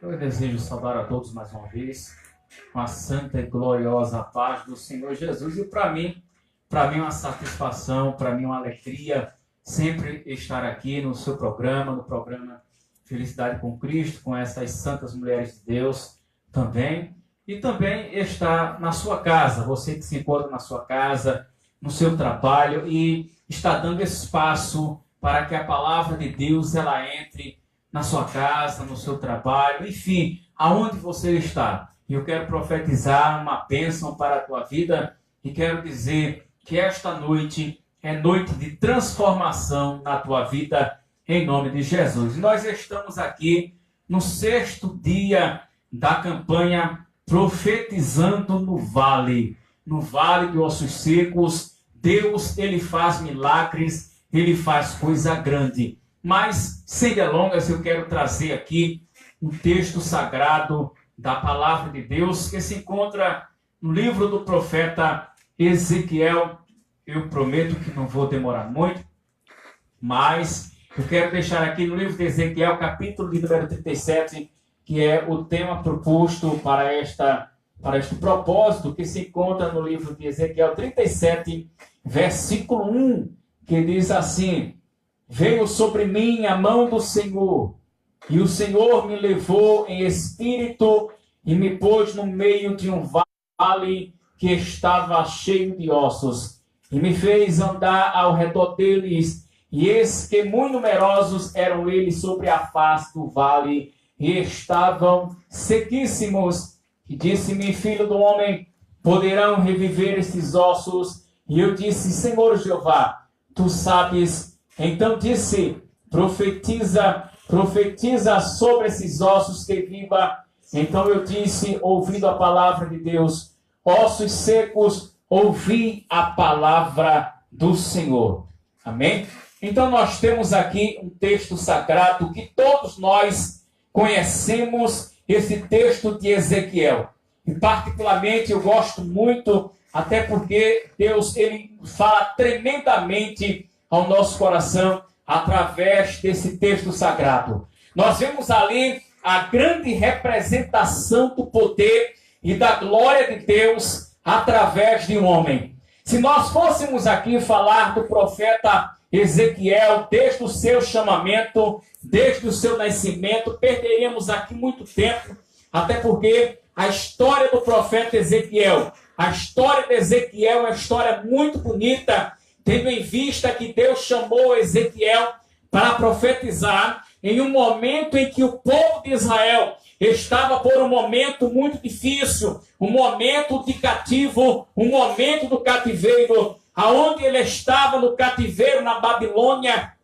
Eu desejo saudar a todos mais uma vez, com a santa e gloriosa paz do Senhor Jesus. E para mim é uma satisfação, para mim é uma alegria sempre estar aqui no seu programa, no programa Felicidade com Cristo, com essas santas mulheres de Deus também. E também estar na sua casa, você que se encontra na sua casa, no seu trabalho e está dando espaço para que a palavra de Deus ela entre na sua casa, no seu trabalho, enfim, aonde você está. E eu quero profetizar uma bênção para a tua vida e quero dizer que esta noite é noite de transformação na tua vida, em nome de Jesus. E nós estamos aqui no 6º dia da campanha Profetizando no Vale de Ossos Secos. Deus, ele faz milagres, ele faz coisa grande. Mas, sem delongas, eu quero trazer aqui um texto sagrado da palavra de Deus que se encontra no livro do profeta Ezequiel. Eu prometo que não vou demorar muito, mas eu quero deixar aqui no livro de Ezequiel, capítulo de número 37, que é o tema proposto para este propósito, que se encontra no livro de Ezequiel 37, versículo 1, que diz assim: Veio sobre mim a mão do Senhor, e o Senhor me levou em espírito e me pôs no meio de um vale que estava cheio de ossos, e me fez andar ao redor deles, e eis que muito numerosos eram eles sobre a face do vale, e estavam sequíssimos. E disse-me: Filho do homem, poderão reviver estes ossos? E eu disse: Senhor Jeová, tu sabes. Então disse: profetiza sobre esses ossos que viva. Então eu disse, ouvindo a palavra de Deus: ossos secos, ouvi a palavra do Senhor. Amém? Então nós temos aqui um texto sagrado que todos nós conhecemos, esse texto de Ezequiel. E particularmente eu gosto muito, até porque Deus ele fala tremendamente ao nosso coração através desse texto sagrado. Nós vemos ali a grande representação do poder e da glória de Deus através de um homem. Se nós fôssemos aqui falar do profeta Ezequiel, desde o seu chamamento, desde o seu nascimento, perderíamos aqui muito tempo, até porque a história do profeta Ezequiel, a história de Ezequiel é uma história muito bonita, tendo em vista que Deus chamou Ezequiel para profetizar em um momento em que o povo de Israel estava por um momento muito difícil, um momento de cativo, um momento do cativeiro, aonde ele estava no cativeiro na Babilônia,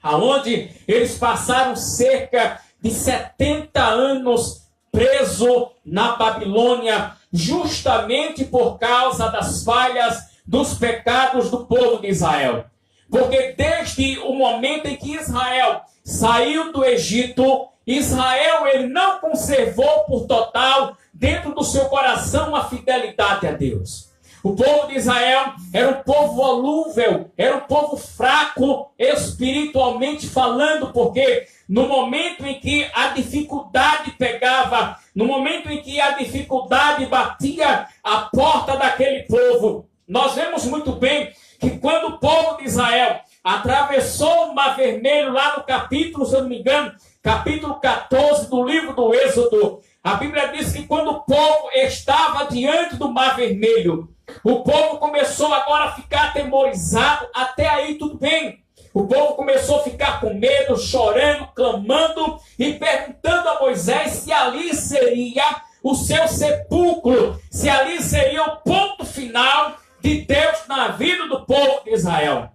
aonde eles passaram cerca de 70 anos preso na Babilônia, justamente por causa das falhas, dos pecados do povo de Israel. Porque desde o momento em que Israel saiu do Egito, Israel ele não conservou por total dentro do seu coração a fidelidade a Deus. O povo de Israel era um povo volúvel, era um povo fraco espiritualmente falando, porque no momento em que a dificuldade pegava, no momento em que a dificuldade batia a porta daquele povo, nós vemos muito bem que quando o povo de Israel atravessou o Mar Vermelho, lá no capítulo, se eu não me engano, capítulo 14 do livro do Êxodo, a Bíblia diz que quando o povo estava diante do Mar Vermelho, o povo começou agora a ficar atemorizado. Até aí tudo bem. O povo começou a ficar com medo, chorando, clamando e perguntando a Moisés se ali seria o seu sepulcro, se ali seria o ponto final de Deus na vida do povo de Israel.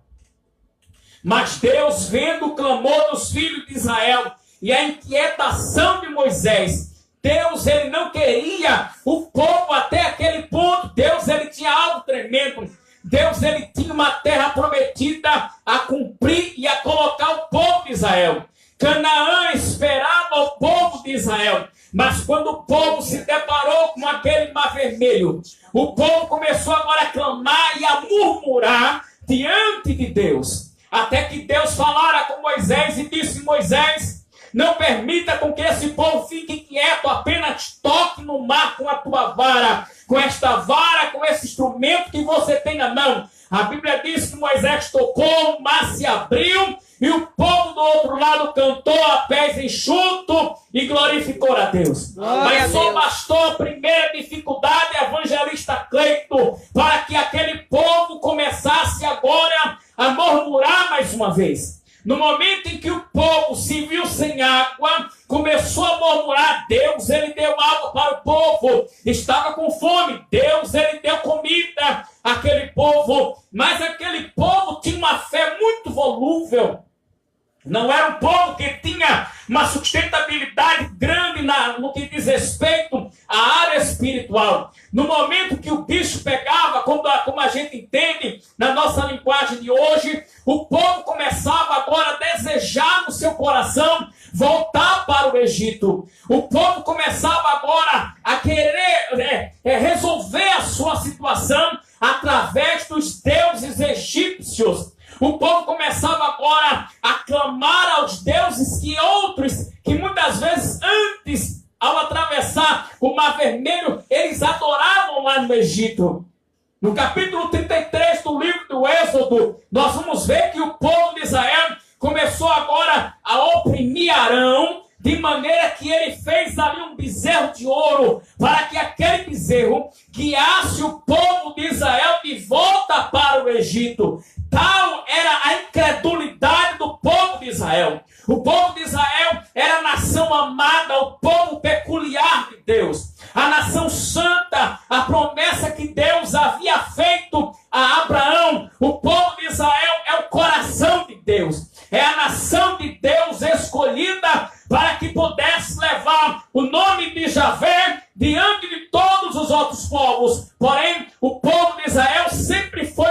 Mas Deus, vendo o clamor dos filhos de Israel e a inquietação de Moisés, Deus ele não queria o povo até aquele ponto. Deus ele tinha algo tremendo. Deus ele tinha uma terra prometida a cumprir e a colocar o povo de Israel. Canaã esperava o povo de Israel. Mas quando o povo se deparou com aquele Mar Vermelho, o povo começou agora a clamar e a murmurar diante de Deus. Até que Deus falara com Moisés e disse: Moisés, Não permita com que esse povo fique quieto, apenas toque no mar com a tua vara, com esta vara, com esse instrumento que você tem na mão. A Bíblia diz que Moisés tocou, o mar se abriu e o povo do outro lado cantou a pés enxutos e glorificou a Deus. Mas só bastou a primeira dificuldade, evangelista Cleito, para que aquele povo começasse agora a murmurar mais uma vez. No momento em que o povo se viu sem água, começou a murmurar. Deus, ele deu água para o povo. Estava com fome. Deus, ele deu comida àquele povo. Mas aquele povo tinha uma fé muito volúvel. Não era um povo que tinha uma sustentabilidade grande no que diz respeito à área espiritual. No momento que o bicho pegava, como a gente entende na nossa linguagem de hoje, o povo começava agora a desejar no seu coração voltar para o Egito. O povo começava agora a querer resolver a sua situação através dos deuses egípcios. O povo começava agora a clamar aos deuses que muitas vezes antes, ao atravessar o Mar Vermelho, eles adoravam lá no Egito. No capítulo 33 do livro do Êxodo, nós vamos ver que o povo de Israel começou agora a oprimir Arão, de maneira que ele fez ali um bezerro de ouro, para que aquele bezerro guiasse o povo de Israel de volta para o Egito. Tal era a incredulidade do povo de Israel. O povo de Israel era a nação amada, o povo peculiar de Deus. A nação santa, a promessa que Deus havia feito a Abraão. O povo de Israel é o coração de Deus. É a nação de Deus escolhida para que pudesse levar o nome de Javé diante de todos os outros povos. Porém, o povo de Israel sempre foi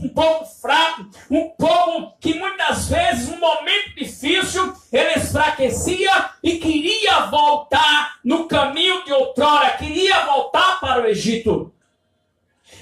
um povo fraco, um povo que muitas vezes, num momento difícil, ele enfraquecia e queria voltar no caminho de outrora, queria voltar para o Egito.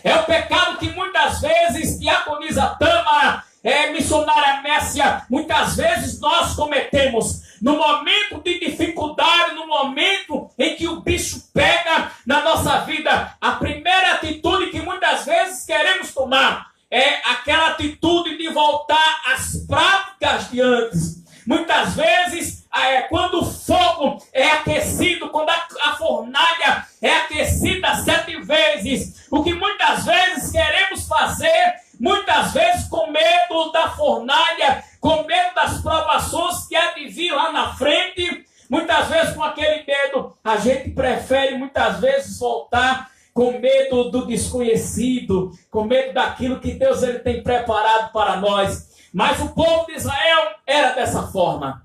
É o pecado que muitas vezes, diaconisa Tâmara, missionária Messia, muitas vezes nós cometemos. No momento de dificuldade, no momento em que o bicho pega na nossa vida, a primeira atitude que muitas vezes queremos tomar é aquela atitude de voltar às práticas de antes. Muitas vezes, quando o fogo é aquecido, quando a fornalha é aquecida 7 vezes, o que muitas vezes queremos fazer, muitas vezes com medo da fornalha, com medo das provações que há de vir lá na frente, muitas vezes com aquele medo, a gente prefere muitas vezes voltar com medo do desconhecido, com medo daquilo que Deus ele tem preparado para nós. Mas o povo de Israel era dessa forma.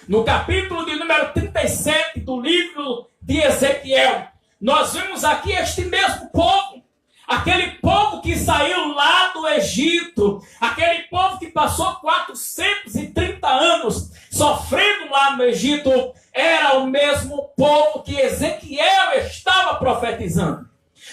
No capítulo de número 37 do livro de Ezequiel, nós vemos aqui este mesmo povo. Aquele povo que saiu lá do Egito, aquele povo que passou 430 anos sofrendo lá no Egito, era o mesmo povo que Ezequiel estava profetizando.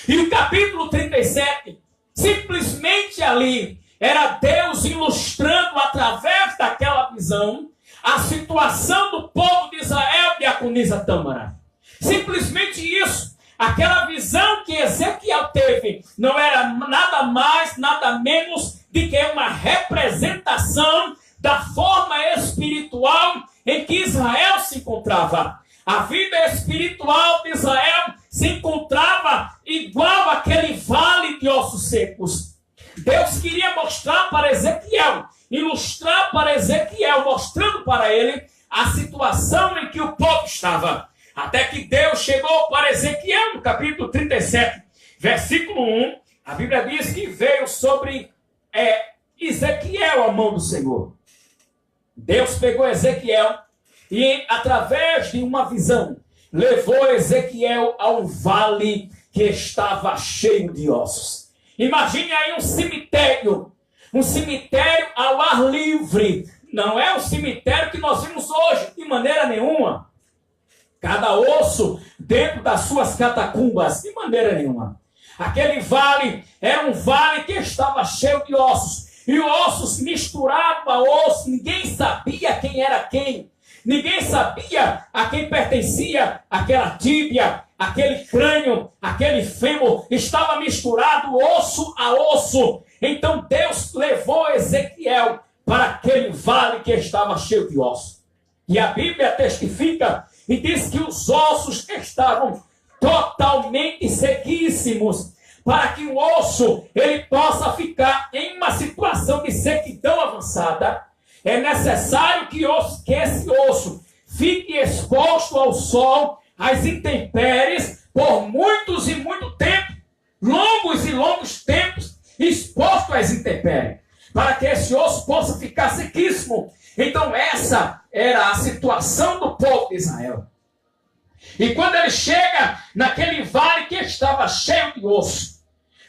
E o capítulo 37, simplesmente ali, era Deus ilustrando através daquela visão a situação do povo de Israel, diaconisa Tâmara. Simplesmente isso. Aquela visão que Ezequiel teve não era nada mais, nada menos do que uma representação da forma espiritual em que Israel se encontrava. A vida espiritual de Israel se encontrava igual àquele vale de ossos secos. Deus queria mostrar para Ezequiel, ilustrar para Ezequiel, mostrando para ele a situação em que o povo estava. Até que Deus chegou para Ezequiel, no capítulo 37, versículo 1, a Bíblia diz que veio sobre Ezequiel a mão do Senhor. Deus pegou Ezequiel e, através de uma visão, levou Ezequiel a um vale que estava cheio de ossos. Imagine aí um cemitério ao ar livre. Não é o cemitério que nós vimos hoje, de maneira nenhuma. Cada osso dentro das suas catacumbas, de maneira nenhuma. Aquele vale era um vale que estava cheio de ossos. E ossos misturados a osso, ninguém sabia quem era quem. Ninguém sabia a quem pertencia aquela tíbia, aquele crânio, aquele fêmur. Estava misturado osso a osso. Então Deus levou Ezequiel para aquele vale que estava cheio de ossos. E a Bíblia testifica e diz que os ossos estavam totalmente sequíssimos, para que o osso ele possa ficar em uma situação de sequidão avançada. É necessário que esse osso fique exposto ao sol, às intempéries, por muitos e muito tempo, longos e longos tempos, exposto às intempéries, para que esse osso possa ficar sequíssimo. Então essa era a situação do povo de Israel. E quando ele chega naquele vale que estava cheio de osso,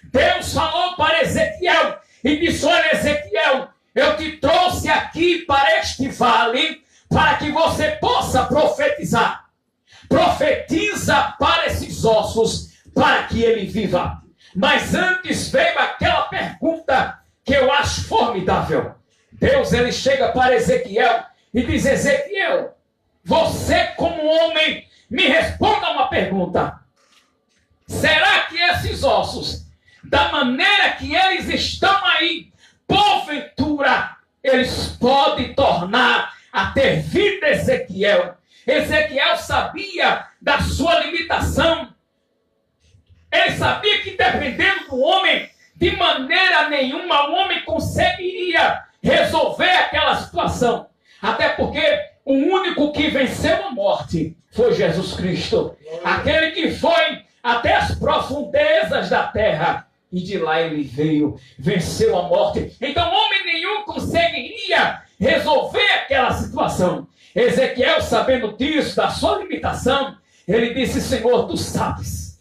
Deus falou para Ezequiel e disse: olha, Ezequiel, eu te trouxe aqui para este vale para que você possa profetizar. Profetiza para esses ossos para que ele viva. Mas antes veio aquela pergunta que eu acho formidável. Deus ele chega para Ezequiel e diz: Ezequiel, você como homem, me responda uma pergunta. Será que esses ossos, da maneira que eles estão aí, porventura, eles podem tornar a ter vida? Ezequiel? Ezequiel sabia da sua limitação. Ele sabia que dependendo do homem, de maneira nenhuma o homem conseguiria resolver aquela situação. Até porque o único que venceu a morte foi Jesus Cristo. Aquele que foi até as profundezas da terra. E de lá ele veio, venceu a morte. Então homem nenhum conseguiria resolver aquela situação. Ezequiel, sabendo disso, da sua limitação, ele disse: Senhor, tu sabes.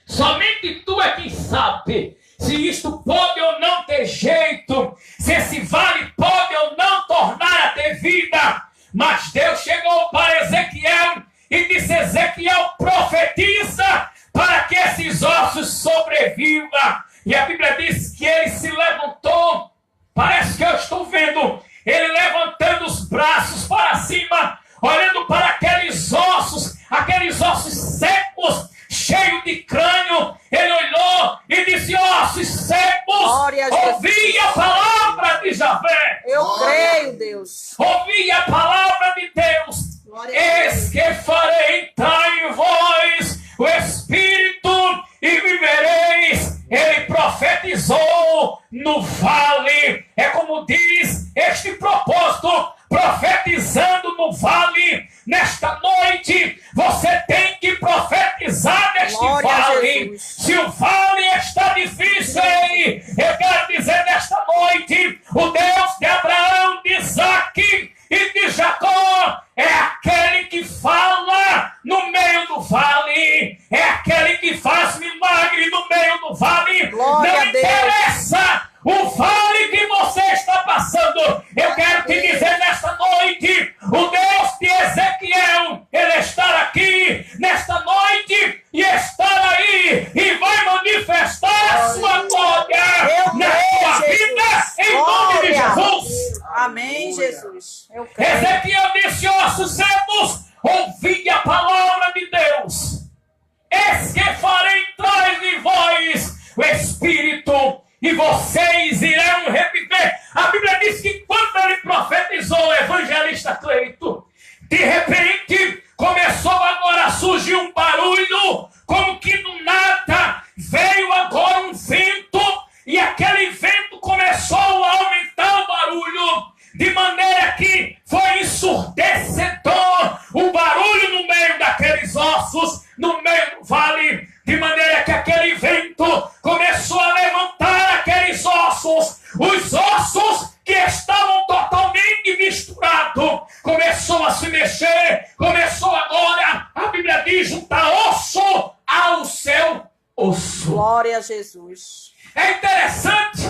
Somente tu é quem sabe se isto pode ou não ter jeito, se esse vale pode ou não tornar a ter vida. Mas Deus chegou para Ezequiel e disse: Ezequiel, profetiza para que esses ossos sobrevivam. E a Bíblia diz que ele se levantou. Parece que eu estou vendo ele levantando os braços para cima, olhando para aqueles ossos secos, cheios de crânio. Ele olhou e disse: ossos secos, ouvi a palavra de Javé. Eu creio, Deus. Ouvi a palavra de Deus. Eis que farei entrar em vós o Espírito e vivereis. Ele profetizou no vale. É como diz este propósito: profetizando no vale. Nesta noite você tem que profetizar neste vale. Se o vale está difícil aí, eu quero dizer nesta noite: o Deus de Abraão, de Isaque e de Jacó é aquele que fala no meio do vale, é aquele que faz milagre no meio do vale. Glória Não a Deus. interessa o vale que você está passando. Eu quero te dizer nesta noite: o Deus de Ezequiel, ele está aqui nesta noite e está aí e vai manifestar a sua glória na sua vida, em nome de Jesus. Amém, Jesus. Eu creio. Ezequiel disse: ossos secos, ouvi a palavra de Deus. Eis que farei entrar em vós o Espírito e vocês irão reviver. A Bíblia diz que quando ele profetizou, o evangelista Cleito, de repente começou agora a surgir um barulho, como que do nada veio agora um vento, e aquele vento começou a aumentar o barulho, de maneira que foi ensurdecedor o barulho no meio daqueles ossos, no meio do vale, de maneira que aquele vento começou a levantar aqueles ossos, os ossos que estavam totalmente misturados, começou a se mexer, começou agora, a Bíblia diz, juntar osso ao seu osso. Glória a Jesus. É interessante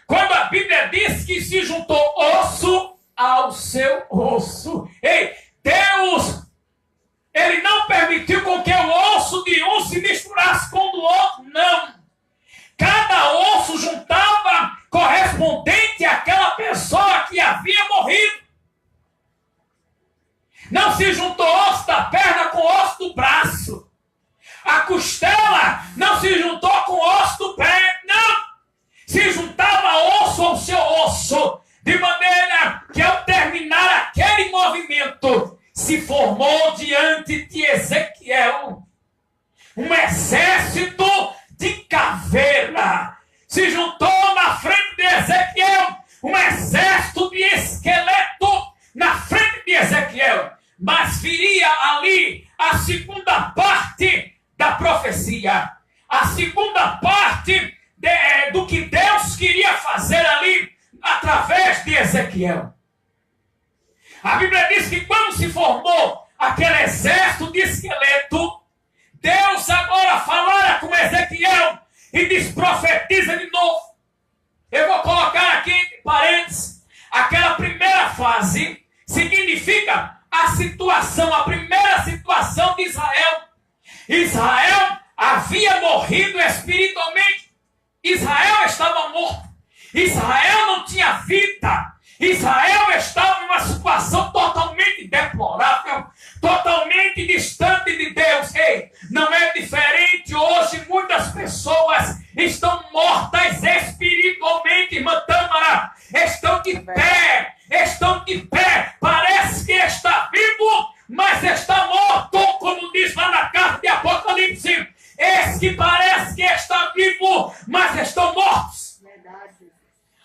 quando a Bíblia diz que se juntou osso ao seu osso. Ei, Deus, ele não permitiu com que o osso de um se misturasse com o do outro, não. Cada osso juntava correspondente àquela pessoa que havia morrido. Não se juntou osso da perna com osso do braço. A costela não se juntou com osso do pé, não. Se juntava osso ao seu osso, de maneira que ao terminar aquele movimento, se formou diante de Ezequiel um exército de caveira. Se juntou na frente de Ezequiel um exército de esqueleto na frente de Ezequiel. Mas viria ali a segunda parte da profecia. A segunda parte do que Deus queria fazer ali através de Ezequiel. A Bíblia diz que quando se formou aquele exército de esqueleto, Deus agora falara com Ezequiel e diz: profetiza de novo. Eu vou colocar aqui entre parênteses, aquela primeira fase significa a situação, a primeira situação de Israel. Israel havia morrido espiritualmente. Israel estava morto. Israel não tinha vida. Israel estava em uma situação totalmente deplorável, totalmente distante de Deus. Ei, não é diferente hoje. Muitas pessoas estão mortas espiritualmente, irmã Tâmara. Estão de pé, parece que está vivo, mas está morto, como diz lá na carta de Apocalipse. Esse que parece que está vivo, mas estão mortos.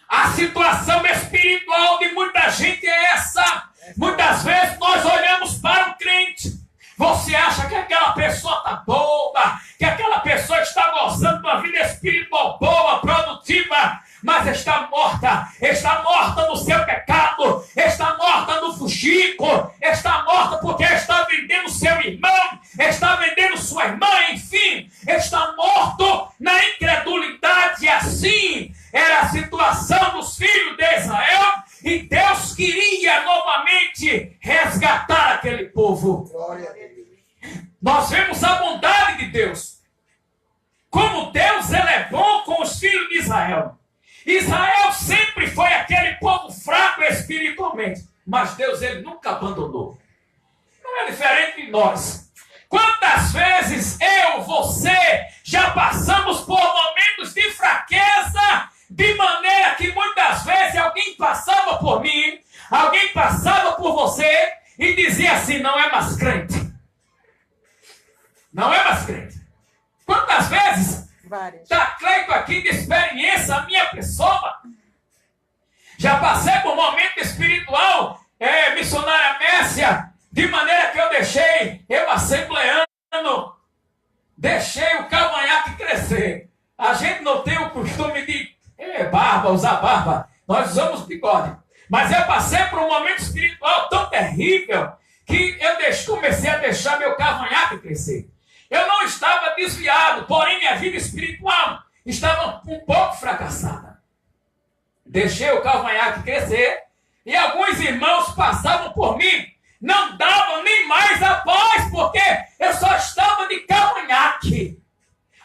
A situação espiritual de muita gente é essa. Muitas vezes nós olhamos para o crente. Você acha que aquela pessoa está boa, que aquela pessoa está gozando de uma vida espiritual boa, produtiva, mas está morta no seu pecado, está morta no fuxico, está morta porque está vendendo seu irmão, está vendendo sua irmã, enfim, está morto na incredulidade. Assim era a situação dos filhos de Israel, e Deus queria novamente resgatar aquele povo. Glória a Deus. Nós vemos a bondade de Deus, como Deus ele é bom com os filhos de Israel. Israel sempre foi aquele povo fraco espiritualmente, mas Deus ele nunca abandonou. Não é diferente de nós. Quantas vezes você já passamos por momentos de fraqueza, de maneira que muitas vezes alguém passava por mim, alguém passava por você e dizia assim: não é mais crente. Não é mais crente. Quantas vezes? Várias. Está Cleito aqui de experiência, a minha pessoa. Já passei por um momento espiritual, missionária Mércia, de maneira que eu assembleando, deixei o cavanhaque crescer. A gente não tem o costume de usar barba. Nós usamos bigode. Mas eu passei por um momento espiritual tão terrível que eu comecei a deixar meu cavanhaque crescer. Eu não estava desviado, porém minha vida espiritual estava um pouco fracassada. Deixei o cavanhaque crescer e alguns irmãos passavam por mim, não davam nem mais a paz, porque eu só estava de cavanhaque.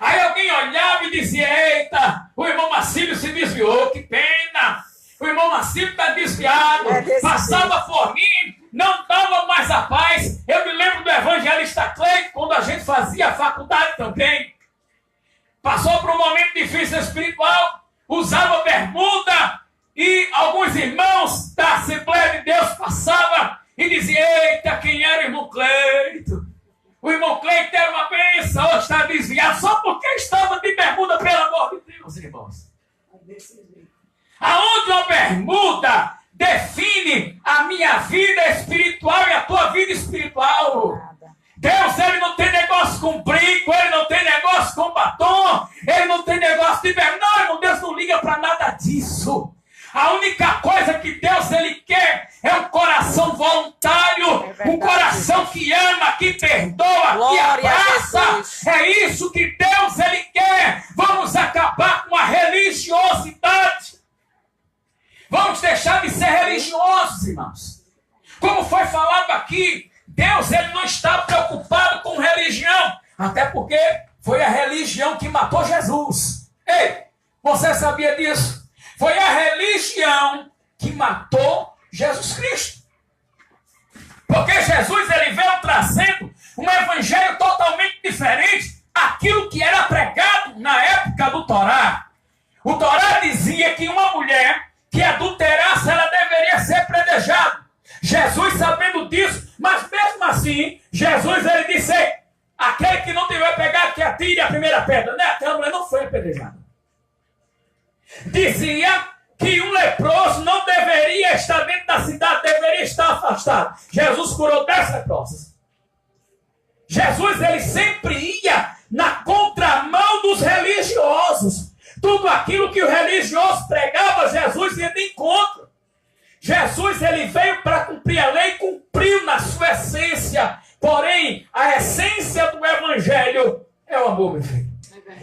Aí alguém olhava e dizia: eita, o irmão Marcílio se desviou, que pena. O irmão Marcílio está desviado, passava por mim, não dava mais a paz. Eu me lembro do evangelista Cleito, quando a gente fazia a faculdade também. Passou por um momento difícil espiritual, usava bermuda, e alguns irmãos da Assembleia de Deus passavam e diziam: eita, quem era o irmão Cleito? O irmão Cleito era uma bênção, hoje está desviado, só porque estava de bermuda, pelo amor de Deus, irmãos. Aonde uma bermuda define a minha vida espiritual e a tua vida espiritual? Nada. Deus, ele não tem negócio com brinco, ele não tem negócio com batom, ele não tem negócio de bermuda. Não, irmão, Deus não liga para nada disso. A única coisa que Deus ele quer é um coração voluntário, um coração que ama, que perdoa, Glória que abraça. É isso que Deus ele quer. Vamos acabar com a religiosidade. Vamos deixar de ser religiosos, irmãos. Como foi falado aqui, Deus ele não está preocupado com religião, até porque foi a religião que matou Jesus. Ei, você sabia disso? Foi a religião que matou Jesus Cristo. Porque Jesus um evangelho totalmente diferente daquilo que era pregado na época do Torá. O Torá dizia que uma mulher que adulterasse, ela deveria ser apedrejada. Jesus sabendo disso, mas mesmo assim, Jesus ele disse, aquele que não tiver pegado, que atire a primeira pedra. Né? Aquela mulher não foi apedrejada. Dizia que um leproso não deveria estar dentro da cidade, deveria estar afastado. Jesus curou 10 leprosos. Jesus ele sempre ia na contramão dos religiosos. Tudo aquilo que o religioso pregava, Jesus ia de encontro. Jesus ele veio para cumprir a lei, cumpriu na sua essência. Porém, a essência do evangelho é o amor, meu filho.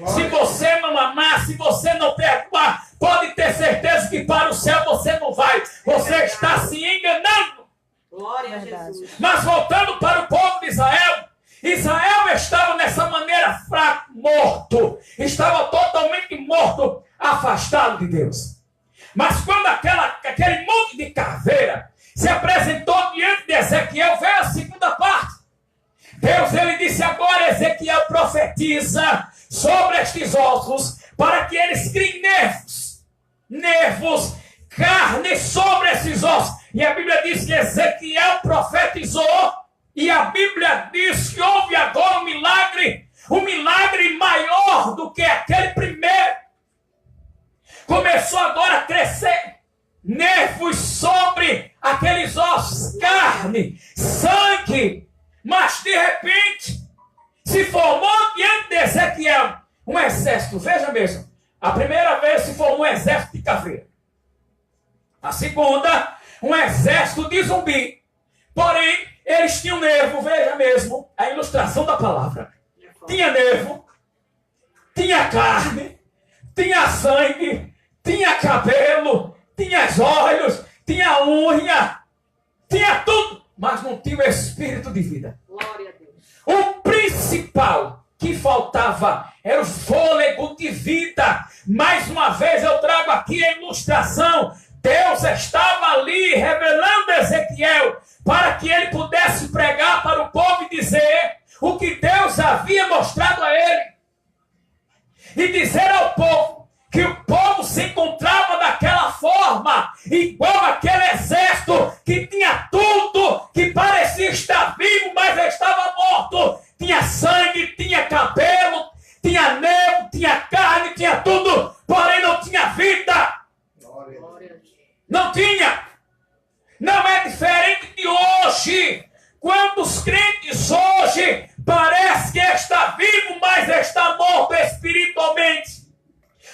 Se você não amar, se você não perdoar, pode ter certeza que para o céu você não vai. Você está se enganando. Glória a Jesus. Mas voltando para o povo de Israel, Israel estava nessa maneira fraco, morto. Estava totalmente morto, afastado de Deus. Mas quando aquele monte de caveira se apresentou diante de Ezequiel, veio a segunda parte. Deus ele disse agora, Ezequiel profetiza sobre estes ossos, para que eles criem nervos, carne sobre esses ossos. E a Bíblia diz que Ezequiel profetizou, e a Bíblia diz que houve agora um milagre maior do que aquele primeiro. Começou agora a crescer nervos sobre aqueles ossos, carne, sangue, mas de repente se formou diante de Ezequiel um exército. Veja mesmo, a primeira vez se formou um exército de caveira. A segunda, um exército de zumbi. Porém, eles tinham nervo, veja mesmo, a ilustração da palavra. Tinha nervo, tinha carne, tinha sangue, tinha cabelo, tinha olhos, tinha unha, tinha tudo, mas não tinha o espírito de vida. Glória a Deus. O principal que faltava era o fôlego de vida. Mais uma vez eu trago aqui a ilustração. Deus estava ali revelando a Ezequiel para que ele pudesse pregar para o povo e dizer o que Deus havia mostrado a ele. E dizer ao povo que o povo se encontrava daquela forma, igual aquele exército que tinha tudo, que parecia estar vivo, mas estava morto. Tinha sangue, tinha cabelo, tinha nervo, tinha carne, tinha tudo, porém não tinha vida. Não tinha. Não é diferente de hoje. Quando os crentes hoje parece que está vivo, mas está morto espiritualmente.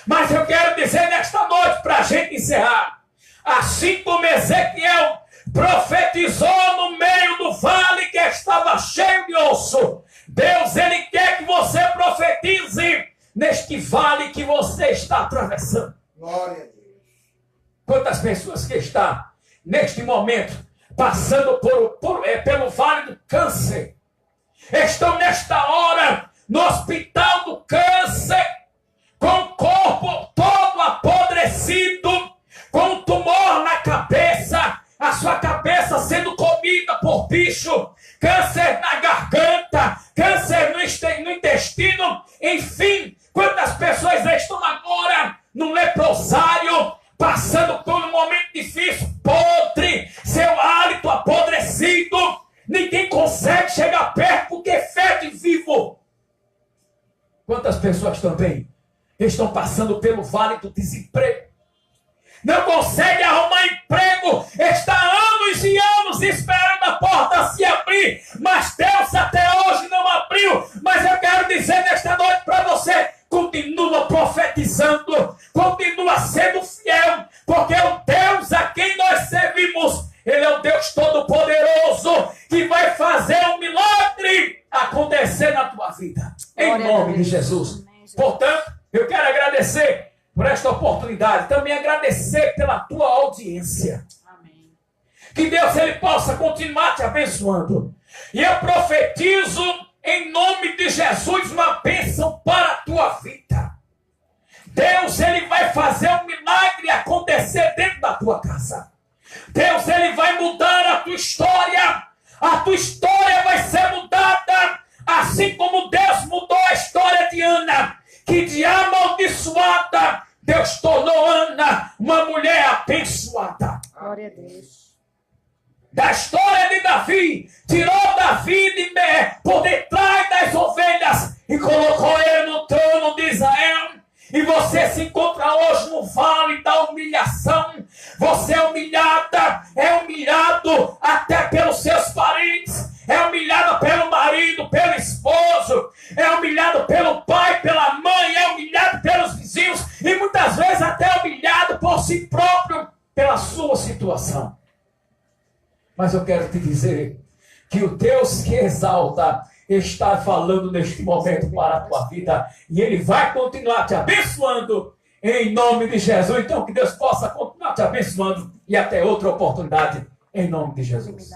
Mas eu quero dizer nesta noite, para a gente encerrar, assim como Ezequiel profetizou no meio do vale que estava cheio de osso, Deus ele quer que você profetize neste vale que você está atravessando. Glória a Deus. Quantas pessoas que estão neste momento passando pelo vale do câncer, estão nesta hora no hospital do câncer, com o corpo todo apodrecido, com um tumor na cabeça, a sua cabeça sendo comida por bicho, câncer na garganta, câncer no intestino, enfim, quantas pessoas estão agora no leprosário, passando por um momento difícil, podre, seu hálito apodrecido, ninguém consegue chegar perto porque fede vivo. Quantas pessoas também estão passando pelo vale do desemprego, não consegue arrumar emprego, está anos e anos esperando a porta se abrir, mas Deus até hoje não abriu. Mas eu quero dizer nesta noite para você, continua profetizando, continua sendo fiel, porque o Deus a quem nós servimos, Ele é o Deus Todo-Poderoso, que vai fazer um milagre acontecer na tua vida, em nome de Jesus. Portanto, eu quero agradecer por esta oportunidade, também agradecer pela tua audiência. Amém. Que Deus ele possa continuar te abençoando. E eu profetizo em nome de Jesus uma bênção para a tua vida. Deus ele vai fazer um milagre acontecer dentro da tua casa. Deus ele vai mudar a tua história. A tua história vai ser mudada. Assim como Deus mudou a história de Ana, que de amaldiçoada, Deus tornou Ana uma mulher abençoada. Glória a Deus. Da história de Davi, tirou Davi por detrás das ovelhas e colocou ele no trono de Israel. E você se encontra hoje no vale da humilhação. Você é humilhada, é humilhado até pelos seus parentes, é humilhado pelo marido, pelo esposo, é humilhado pelo pai, pela mãe, é humilhado pelos vizinhos e muitas vezes até humilhado por si próprio, pela sua situação. Mas eu quero te dizer que o Deus que exalta está falando neste momento para a tua vida e Ele vai continuar te abençoando em nome de Jesus. Então que Deus possa continuar te abençoando e até outra oportunidade em nome de Jesus.